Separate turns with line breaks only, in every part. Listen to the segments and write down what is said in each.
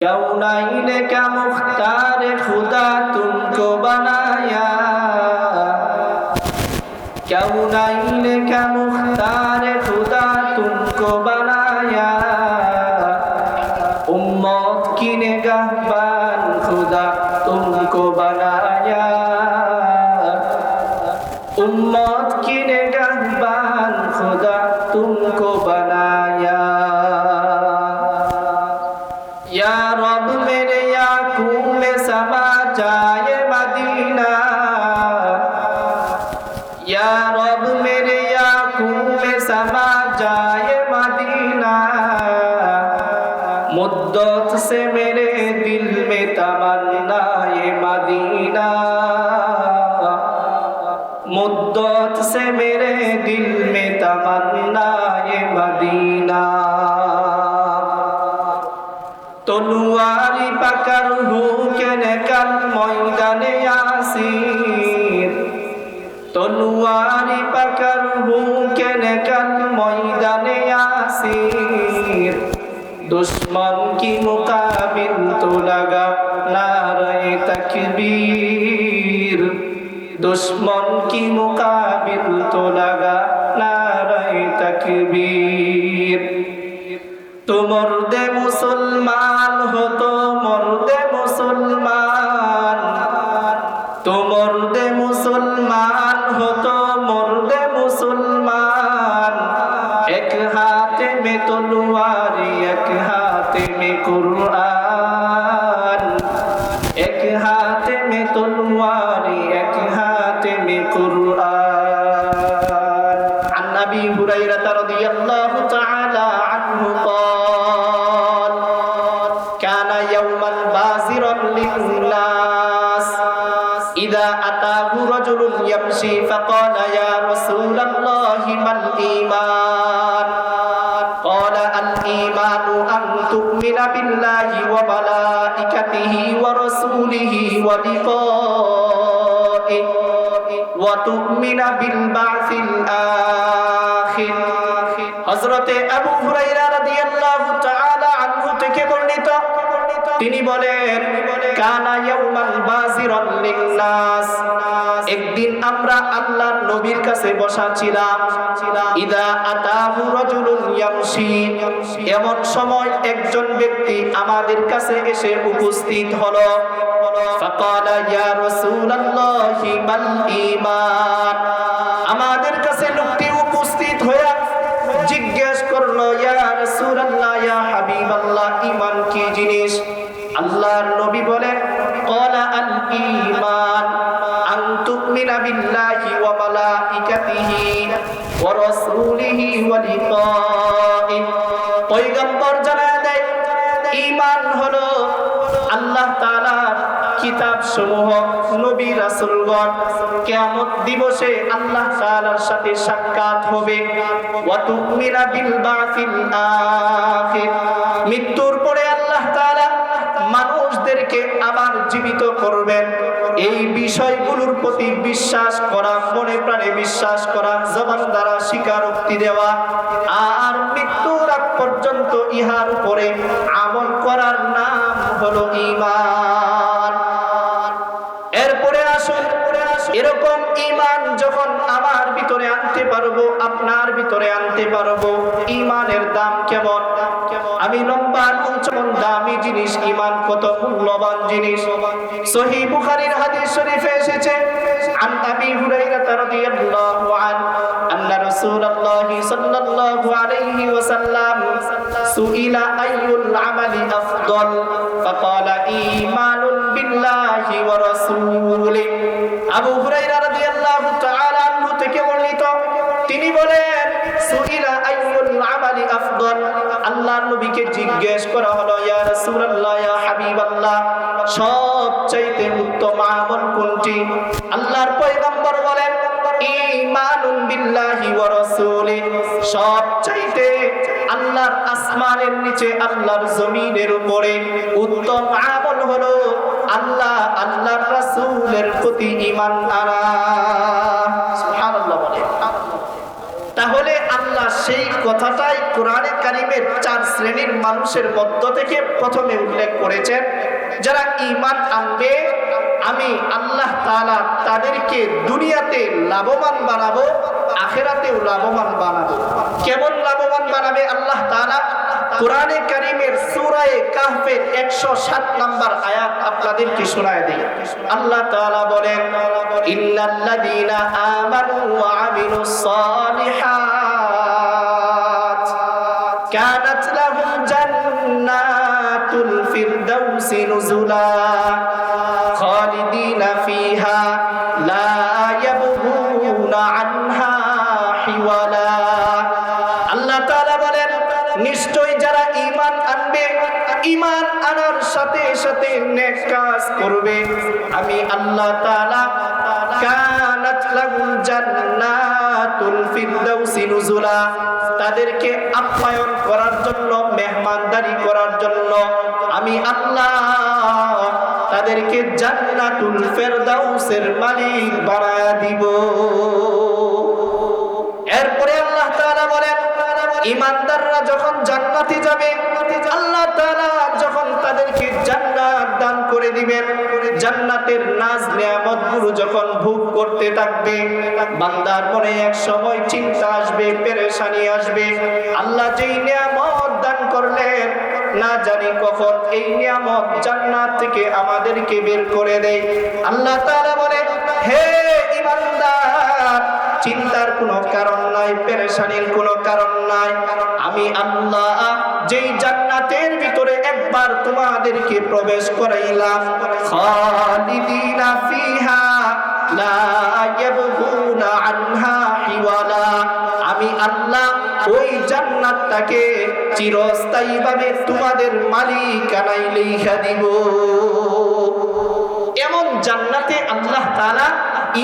कौनाइन का मुख्तार खुदा तुमको बनाया, कौनाइन का मुख्तार खुदा तुमको बनाया, उम्मत की निगहबान खुदा तुमको बनाया, उम्मत की निगहबान खुदा तुमको बनाया। या रब मेरे याकूब में समा जाए मदीना, या रब मेरे याकूब में समा जाए मदीना, मुद्दत से मेरे दिल में तमन्ना ये मदीना, मुद्दत से मेरे दिल में तमन्ना ये मदीना। तलवारी पकड़ हूँ के निकल मैदाने यासीर, तलवारी पकड़ हूँ के निकल मैदाने यासीर, दुश्मन की मुकाबिल तो लगा नारे तकबीर, दुश्मन की मुकाबिल तो लगा नारे तकबीर। तो मर्दे मुसलमान हो तो मर्दे मुसलमान, तो मर्दे मुसलमान हो तो मर्दे मुसलमान, एक हाथ में तलवार एक हाथ में कुरान, एक हाथ में तलवार एक हाथ में कुरान। अन अबी हुरैरा रज़ियल्लाहु तआला अन्हु क़ाल काना यौमन बाज़िरन लिन्नास इज़ा अताहु रजुलुन यमशी फ़क़ाला या रसूलल्लाहि मल ईमान, क़ाला अल ईमानु अन तु'मिना बिल्लाहि व मलाइकतिहि व रसूलिहि व लिक़ाइहि व तु'मिना बिल बा'सिल आखिर। हज़रते अबू हुरैरा রাদিয়াল্লাহু তাআলা আনহু থেকে বর্ণিত, তিনি বলেন কানা ইয়াউমাল বাযিরান লিন্নাস, একদিন আমরা আল্লাহর নবীর কাছে বসা ছিলাম, ইদা আতাহু রাজুলুন ইয়ামশি, এমন সময় একজন ব্যক্তি আমাদের কাছে এসে উপস্থিত হলো, ফাকালা ইয়া রাসূলুল্লাহি মাল ঈমান, আমাদের কাছে লোকটি উপস্থিত হয়ে জিজ্ঞেস করলো ইয়া রাসূলুল্লাহ ইয়া হাবিবাল্লাহ ঈমান কি জিনিস? আল্লাহর নবী বলেন ক্বালা আল ঈমান আন তুমিনা বিল্লাহি ওয়া মালাইকাতিহি ওয়া রাসূলিহি ওয়া লিকাইহি। পয়গম্বর জানায় দেয় ঈমান হলো আল্লাহ তাআলার কিতাব সমূহ, নবী রাসূলগণ কিয়ামত দিবসে আল্লাহ তাআলার সাথে সাক্ষাৎ হবে, ওয়া তুমিনা বিল বা'সিল আখির, মৃত্যুর পরে আল্লাহ তাআলা মানুষদেরকে আবার জীবিত করবেন। এই বিষয়গুলোর প্রতি বিশ্বাস করা, মনে প্রাণে বিশ্বাস করা, জবান দ্বারা স্বীকারোক্তি দেওয়া, আর মৃত্যুর আগ পর্যন্ত ইহার উপরে আমল করার নাম হলো ঈমান। এরপরে আসুন, এরকম ঈমান যখন আমার ভিতরে আনতে পারবো, আপনার ভিতরে আনতে পারবো, ঈমানের দাম কেমন? আমি লম্বা যেমন দামি জিনিস, ঈমান কত মূল্যবান জিনিস। সহিহ বুখারীর হাদিস শরীফে এসেছে আন আবী হুরায়রা রাদিয়াল্লাহু আনহু আন্না রাসূলুল্লাহি সাল্লাল্লাহু আলাইহি ওয়াসাল্লাম সুইলা আইয়ুল আমালি আফদল ফাকালা ঈমানুন বিল্লাহি ওয়া রাসূলিহি। আবু হুরায়রা রাদিয়াল্লাহু তাআলা আনহু থেকে বর্ণিত, তিনি বলেন সুইলা আইয়ুল আমালি আফদল, আল্লাহর নবীকে জিজ্ঞেস করা হলো ইয়া রাসূলুল্লাহ ইয়া হাবিবাল্লাহ সবচাইতে উত্তম আমল কোনটি? আল্লাহর পয়গম্বর বলেন ঈমানুন বিল্লাহি ওয়া রাসূলিহি, সবচাইতে আল্লাহর আসমানের নিচে আল্লাহর জমিনের উপরে উত্তম আমল হলো আল্লাহ আল্লাহর রাসূলের প্রতি ঈমান আনা। সুবহানাল্লাহ বলে। তাহলে আল্লাহ সেই কথাটাই কোরআনে কারিমের 4 শ্রেণীর মানুষের মধ্য থেকে প্রথমে উল্লেখ করেছেন। যারা ঈমান আনবে আমি আল্লাহ তাআলা তাদেরকে দুনিয়াতে লাভবান বানাবো, আখিরাতেও লাভবান বানাবো। কেমন লাভবান বানাবে আল্লাহ তাআলা? কোরআনে কারীমের সূরা কাহফের 107 নম্বর আয়াত আপনাদেরকে শোনায় দেই। আল্লাহ তাআলা বলেন, ইন্নাল্লাযীনা আমানু ওয়া আমিলুস সালিহাত কানাত লাহুম জান্নাতুল ফিরদাউসি নুজুলা খালিদিনা ফিহা লা ইয়াবগুনা আনহা হিওয়ালা। আল্লাহ তাআলা বলেন, নিশ্চয় যারা ঈমান আনবে, ঈমান আনার সাথে সাথে নেক কাজ করবে, আমি আল্লাহ তাআলা কানাত লাহুম জান্নাতুল ফিরদাউসি নুজুলা, তাদেরকে আপ্যায়ন করার জন্য, মেহমানদারি করার জন্য আমি আল্লাহ তাদেরকে জান্নাতুল ফিরদাউসের মালিক বানায়া দিব। এরপরে আল্লাহ তাআলা বলেন, ঈমানদাররা যখন জান্নাতে যাবে, আল্লাহ তাআলা যখন তাদেরকে জান্নাত দান করে দিবেন, জান্নাতের নাজ নিয়ামতগুলো যখন ভোগ করতে থাকবে, বান্দার মনে এক সময় চিন্তা আসবে, পেরেশানি আসবে, আল্লাহ যেই নিয়ামত দান করলেন না জানি কখন এই নিয়ামত জান্নাত থেকে আমাদেরকে বের করে দেয়। আল্লাহ তাআলা বলে, হে ঈমানদার, চিন্তার কোনো কারণ নাই, পেরেশানির কোনো কারণ নাই, আমি আল্লাহ যেই জান্নাতের ভিতরে একবার তোমাদেরকে প্রবেশ করাইলাম, খালিদিনা ফিহা লা ইয়াবগুনা আনহা হিওয়ালা, আমি আল্লাহ ওই জান্নাতটাকে চিরস্থায়ীভাবে তোমাদের মালিকানায় লিখে দিব। এমন জান্নাতে আল্লাহ তাআলা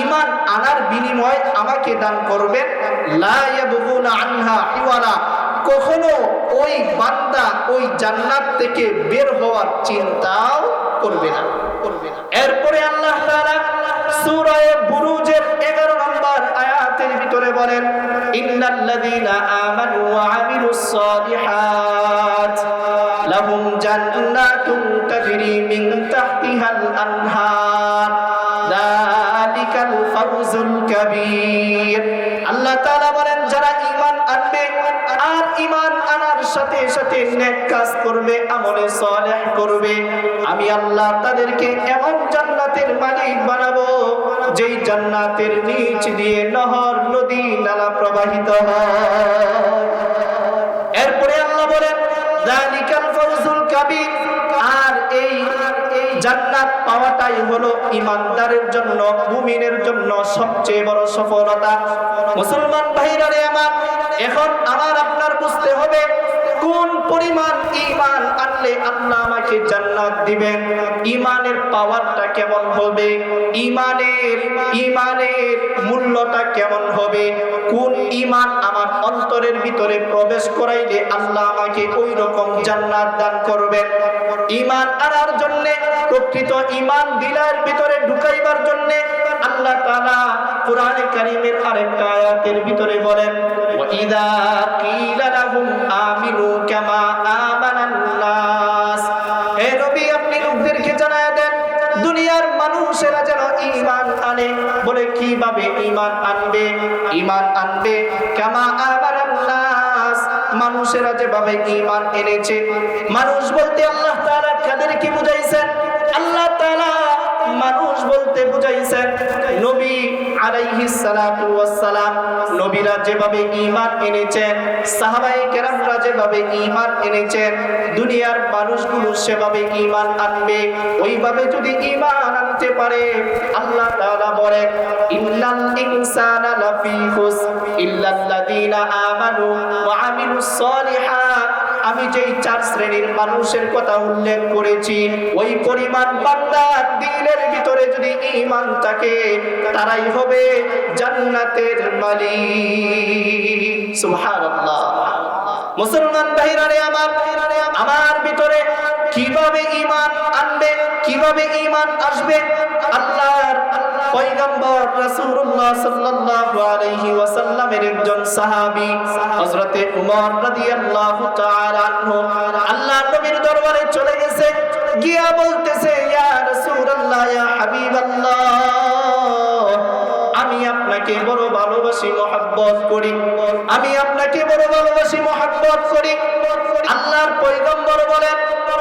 ঈমান আনার বিনিময় আমাকে দান করবেন, লা ইয়াবগুনা আনহা হিওয়ালা, কখনো ওই বান্দা ওই জান্নাত থেকে বের হওয়ার চিন্তাও করবে না। এরপরে আল্লাহ তাআলা সূরা বুরুজের 11 নম্বর আয়াতের ভিতরে বলেন, ইন্নাল্লাযীনা আমানু ওয়া আমিলুস সালিহাত লাহুম জান্নাতুন তাজরি মিন তাহতিহাল আনহার যালিকাল ফাওজুল কাবীর। আল্লাহ তাআলা বলেন, যারা ঈমান আনবে আর ঈমান আনার সাথে সাথে নেক কাজ করবে, আমলে সালেহ করবে, আমি আল্লাহ তাদেরকে এমন জান্নাতের মালিক বানাবো যেই জান্নাতের নিচ দিয়ে নহর, নদী, নালা প্রবাহিত হয়। এরপরে আল্লাহ বলেন, যালিকাল ফাওজুল কাবীর, আর এই জান্নাত পাওয়াটাই হলো ঈমানদারের জন্য, মুমিনের জন্য সবচেয়ে বড় সফলতা। মুসলমান ভাইরা রে আমার, এখন আমার আপনার বুঝতে হবে কোন পরিমাণ ঈমান আনলে আল্লাহ আমাকে জান্নাত দিবেন, ঈমানের পাওয়ারটা কেমন হবে, ঈমানের মূল্যটা কেমন হবে, কোন ঈমান আমার অন্তরের ভিতরে প্রবেশ করাইলে আল্লাহ আমাকে ওই রকম জান্নাত দান করবেন। ঈমান আনার জন্য, প্রকৃত ঈমান দিলের ভিতরে ঢুকাইবার জন্য আল্লাহ তাআলা কোরআনে কারীমের আরেকটা আয়াতের ভিতরে বলেন, ওয়া ইযা কিলা লাহুম আমিনু কামা আমানান নাস, হে নবী আপনি লোকদেরকে জানায়া দেন দুনিয়ার মানুষেরা যেন ঈমান আনে। বলে কিভাবে ঈমান আনবে? ঈমান আনবে কামা আমানান নাস, মানুষেরা যেভাবে ঈমান এনেছে। মানুষ বলতে আল্লাহ তাআলা কাদেরকে বুঝাইছেন? আল্লাহ তাআলা মানুষ বলতে বুঝাইছেন নবী আলাইহিস সালাতু ওয়াস সালাম। নবীরা যেভাবে ঈমান এনেছেন, সাহাবায়ে কেরামরা যেভাবে ঈমান এনেছেন, দুনিয়ার মানুষগুলো সেভাবে ঈমান আনবে। ওইভাবে যদি ঈমান আনতে পারে, আল্লাহ তাআলা বলেন, ইন্নাল ইনসানা লাফি খুস ইল্লাল্লাযীনা আমানু ওয়া আমিলুস সালিহাত। আমি যেই 4 শ্রেণীর মানুষের কথা উল্লেখ করেছি, ওই পরিমাণ বান্দার দিলের ভিতরে যদি ঈমান থাকে, তারাই হবে জান্নাতের মালিক। সুবহানাল্লাহ। মুসলমান ভাইরারে আমার ভিতরে কিভাবে ঈমান আনবে, কিভাবে ঈমান আসবে? আল্লাহর পয়গম্বর রাসূলুল্লাহ সাল্লাল্লাহু আলাইহি ওয়াসাল্লামের একজন সাহাবী হযরতে উমর রাদিয়াল্লাহু তাআলা আনহু আল্লাহর নবীর দরবারে চলে গেছে, গিয়া বলতেছে, ইয়া রাসূলুল্লাহ, ইয়া হাবিবাল্লাহ, আমি আপনাকে বড় ভালোবাসি, মহব্বত করি, আমি আপনাকে বড় ভালোবাসি, মহব্বত করি। আল্লাহর পয়গম্বর বলেন,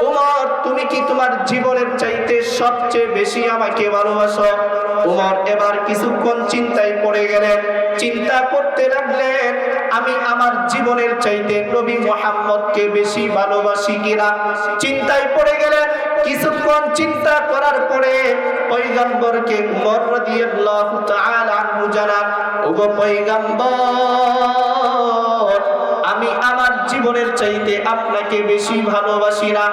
উমর, তুমি কি তোমার জীবনের চাইতে সবচেয়ে বেশি আমাকে ভালোবাসো? উমর এবার কিছুক্ষণ চিন্তায় পড়ে গেলেন, চিন্তা করতে লাগলেন, আমি আমার জীবনের চাইতে নবী মুহাম্মদকে বেশি ভালোবাসি কিনা। চিন্তায় পড়ে গেলেন, কিছুক্ষণ চিন্তা করার পরে পয়গম্বরকে উমর রাদিয়াল্লাহু তাআলা আনহু জানান, ওগো পয়গম্বর, আমি আমার জীবনের চাইতে আপনাকে বেশি ভালোবাসি না।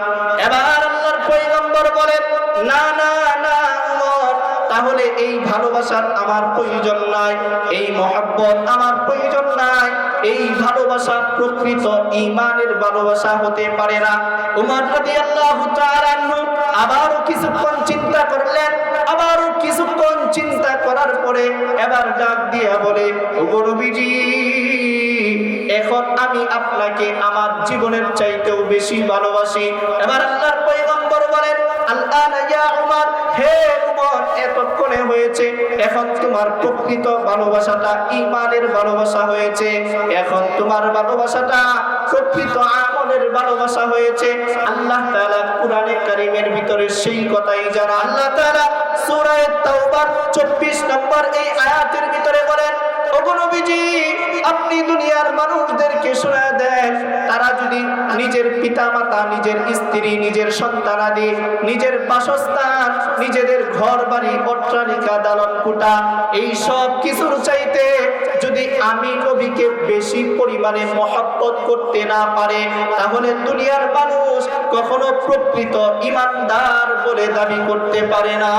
এবার আল্লাহর পয়গম্বর বলেন, না না না উমর, তাহলে এই ভালোবাসার আমার প্রয়োজন নাই, এই মহব্বত আমার প্রয়োজন নাই, এই ভালোবাসা প্রকৃত ঈমানের ভালোবাসা হতে পারে না। উমর রাদিয়াল্লাহু তাআলা আনহু আবারও কিছুক্ষণ চিন্তা করলেন, আবারও কিছুক্ষণ চিন্তা করার পরে এবার ডাক দিয়া বলে, ওগো নবীজি, এখন আমি আপনাকে আমার জীবনের চাইতেও বেশি ভালোবাসি। এবার আল্লাহর পয়গম্বর বলেন, আল্লাহ ইয়া উমর, হে উমর, এতক্ষণে হয়েছে, এখন তোমার প্রকৃত ভালোবাসাটা ঈমানের ভালোবাসা হয়েছে, এখন তোমার ভালোবাসাটা প্রকৃত আমলের ভালোবাসা হয়েছে। আল্লাহ তাআলা কুরআনে কারীমের ভিতরে সেই কথাই জানা। আল্লাহ তাআলা সূরা তাওবার 24 নম্বর এই আয়াতের ভিতরে বলেন, ওগো নবীজি, আপনি দুনিয়ার মানুষদেরকে শোনায় দেন, তারা যদি নিজের পিতামাতা, নিজের স্ত্রী, নিজের সন্তানাদি, নিজের বাসস্থান, নিজেদের ঘর বাড়ি, অট্টালিকা, দালান কোঠা, এই সব কিছুর চাইতে যদি আমি নবীকে বেশি পরিমাণে মহব্বত করতে না পারে, তাহলে দুনিয়ার মানুষ কখনো প্রকৃত ঈমানদার বলে দাবি করতে পারে না।